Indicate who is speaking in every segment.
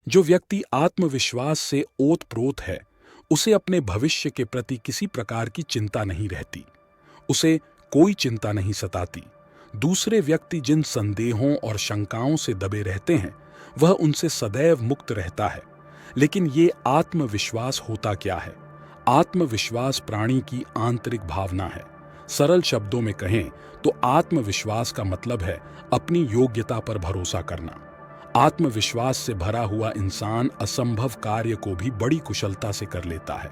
Speaker 1: जो व्यक्ति आत्मविश्वास से ओत-प्रोत है, उसे अपने भविष्य के प्रति किसी प्रकार की चिंता नहीं रहती। उसे कोई चिंता नहीं सताती। दूसरे व्यक्ति जिन संदेहों और शंकाओं से दबे रहते हैं, वह उनसे सदैव मुक्त रहता है। लेकिन ये आत्मविश्वास होता क्या है? आत्मविश्वास प्राणी की आंतरिक भावना है। सरल शब्दों में कहें तो आत्मविश्वास का मतलब है अपनी योग्यता पर भरोसा करना। आत्मविश्वास से भरा हुआ इंसान असंभव कार्य को भी बड़ी कुशलता से कर लेता है।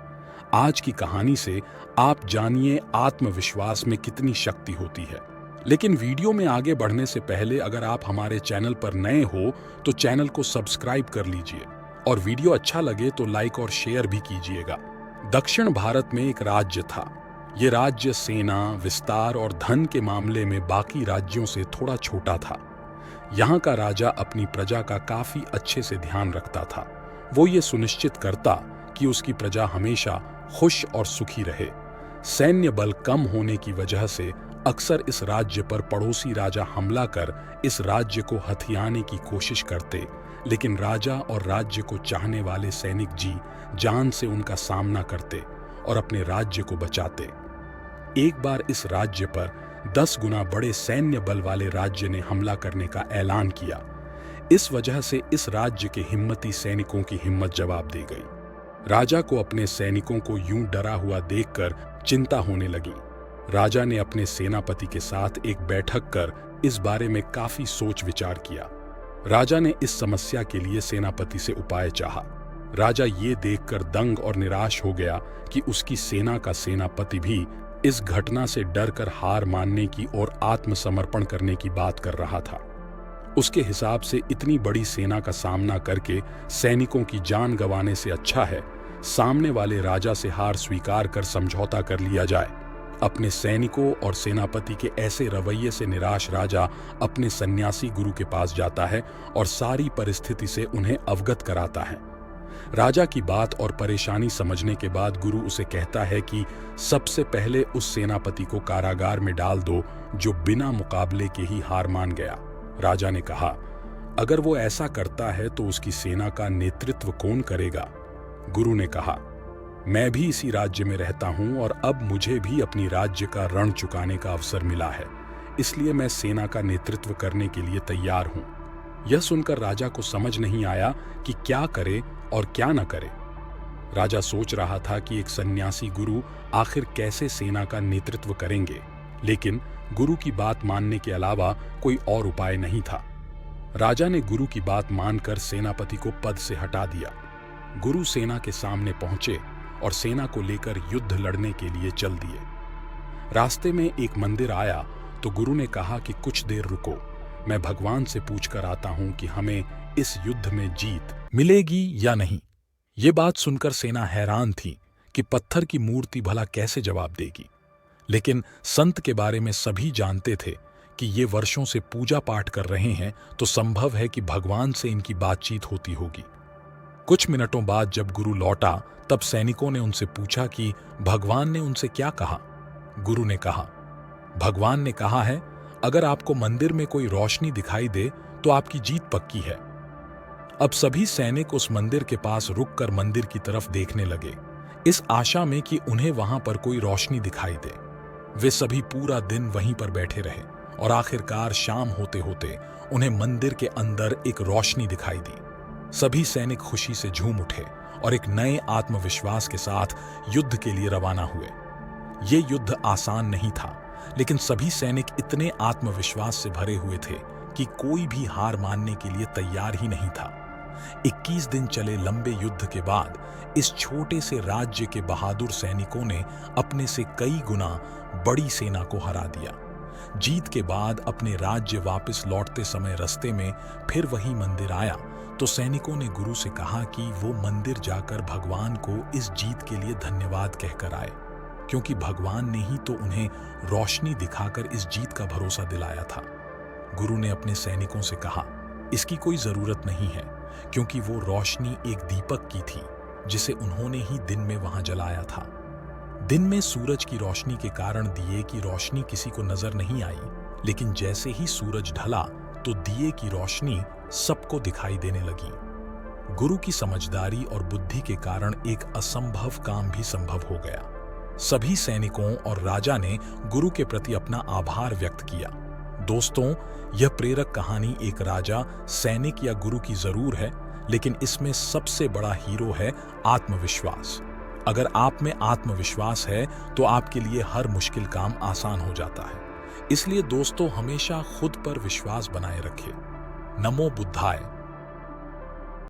Speaker 1: आज की कहानी से आप जानिए आत्मविश्वास में कितनी शक्ति होती है। लेकिन वीडियो में आगे बढ़ने से पहले अगर आप हमारे चैनल पर नए हो तो चैनल को सब्सक्राइब कर लीजिए और वीडियो अच्छा लगे तो लाइक और शेयर भी कीजिएगा। दक्षिण भारत में एक राज्य था। ये राज्य सेना, विस्तार और धन के मामले में बाकी राज्यों से थोड़ा छोटा था। यहाँ का राजा अपनी प्रजा का काफी अच्छे से ध्यान रखता था। वो ये सुनिश्चित करता कि उसकी प्रजा हमेशा खुश और सुखी रहे। सैन्य बल कम होने की वजह से अक्सर इस राज्य पर पड़ोसी राजा हमला कर इस राज्य को हथियाने की कोशिश करते, लेकिन राजा और राज्य को चाहने वाले सैनिक जी जान से उनका सामना करते और अपने राज्य को बचाते। एक बार इस राज्य पर 10 गुना बड़े सैन्य बल वाले राज्य ने हमला करने का ऐलान किया। इस वजह से इस राज्य के हिम्मती सैनिकों की हिम्मत जवाब दे गई। राजा को अपने सैनिकों को यूं डरा हुआ देखकर चिंता होने लगी। राजा ने अपने सेनापति के साथ एक बैठक कर इस बारे में काफी सोच विचार किया। राजा ने इस समस्या के लिए सेनापति से उपाय चाहा। राजा ये देखकर दंग और निराश हो गया कि उसकी सेना का सेनापति भी इस घटना से डरकर हार मानने की और आत्मसमर्पण करने की बात कर रहा था। उसके हिसाब से इतनी बड़ी सेना का सामना करके सैनिकों की जान गंवाने से अच्छा है सामने वाले राजा से हार स्वीकार कर समझौता कर लिया जाए। अपने सैनिकों और सेनापति के ऐसे रवैये से निराश राजा अपने सन्यासी गुरु के पास जाता है और सारी परिस्थिति से उन्हें अवगत कराता है। राजा की बात और परेशानी समझने के बाद गुरु उसे कहता है कि सबसे पहले उस सेनापति को कारागार में डाल दो जो बिना मुकाबले के ही हार मान गया। राजा ने कहा, अगर वो ऐसा करता है तो उसकी सेना का नेतृत्व कौन करेगा? गुरु ने कहा, मैं भी इसी राज्य में रहता हूं और अब मुझे भी अपनी राज्य का ऋण चुकाने का अवसर मिला है, इसलिए मैं सेना का नेतृत्व करने के लिए तैयार हूं। यह सुनकर राजा को समझ नहीं आया कि क्या करे और क्या न करे। राजा सोच रहा था कि एक सन्यासी गुरु आखिर कैसे सेना का नेतृत्व करेंगे, लेकिन गुरु की बात मानने के अलावा कोई और उपाय नहीं था। राजा ने गुरु की बात मानकर सेनापति को पद से हटा दिया। गुरु सेना के सामने पहुंचे और सेना को लेकर युद्ध लड़ने के लिए चल दिए। रास्ते में एक मंदिर आया तो गुरु ने कहा कि कुछ देर रुको, मैं भगवान से पूछ कर आता हूं कि हमें इस युद्ध में जीत मिलेगी या नहीं। ये बात सुनकर सेना हैरान थी कि पत्थर की मूर्ति भला कैसे जवाब देगी, लेकिन संत के बारे में सभी जानते थे कि ये वर्षों से पूजा पाठ कर रहे हैं तो संभव है कि भगवान से इनकी बातचीत होती होगी। कुछ मिनटों बाद जब गुरु लौटा तब सैनिकों ने उनसे पूछा कि भगवान ने उनसे क्या कहा। गुरु ने कहा, भगवान ने कहा है अगर आपको मंदिर में कोई रोशनी दिखाई दे तो आपकी जीत पक्की है। अब सभी सैनिक उस मंदिर के पास रुककर मंदिर की तरफ देखने लगे, इस आशा में कि उन्हें वहां पर कोई रोशनी दिखाई दे। वे सभी पूरा दिन वहीं पर बैठे रहे और आखिरकार शाम होते होते उन्हें मंदिर के अंदर एक रोशनी दिखाई दी। सभी सैनिक खुशी से झूम उठे और एक नए आत्मविश्वास के साथ युद्ध के लिए रवाना हुए। ये युद्ध आसान नहीं था, लेकिन सभी सैनिक इतने आत्मविश्वास से भरे हुए थे कि कोई भी हार मानने के लिए तैयार ही नहीं था। 21 दिन चले लंबे युद्ध के बाद इस छोटे से राज्य के बहादुर सैनिकों ने अपने से कई गुना बड़ी सेना को हरा दिया। जीत के बाद अपने राज्य वापस लौटते समय रास्ते में फिर वही मंदिर आया तो सैनिकों ने गुरु से कहा कि वो मंदिर जाकर भगवान को इस जीत के लिए धन्यवाद कहकर आए, क्योंकि भगवान ने ही तो उन्हें रोशनी दिखाकर इस जीत का भरोसा दिलाया था। गुरु ने अपने सैनिकों से कहा, इसकी कोई जरूरत नहीं है, क्योंकि वो रोशनी एक दीपक की थी जिसे उन्होंने ही दिन में वहां जलाया था। दिन में सूरज की रोशनी के कारण दिए की रोशनी किसी को नजर नहीं आई, लेकिन जैसे ही सूरज ढला तो दिए की रोशनी सबको दिखाई देने लगी। गुरु की समझदारी और बुद्धि के कारण एक असंभव काम भी संभव हो गया। सभी सैनिकों और राजा ने गुरु के प्रति अपना आभार व्यक्त किया। दोस्तों, यह प्रेरक कहानी एक राजा, सैनिक या गुरु की जरूर है, लेकिन इसमें सबसे बड़ा हीरो है आत्मविश्वास। अगर आप में आत्मविश्वास है तो आपके लिए हर मुश्किल काम आसान हो जाता है। इसलिए दोस्तों, हमेशा खुद पर विश्वास बनाए रखें। नमो बुद्धाय।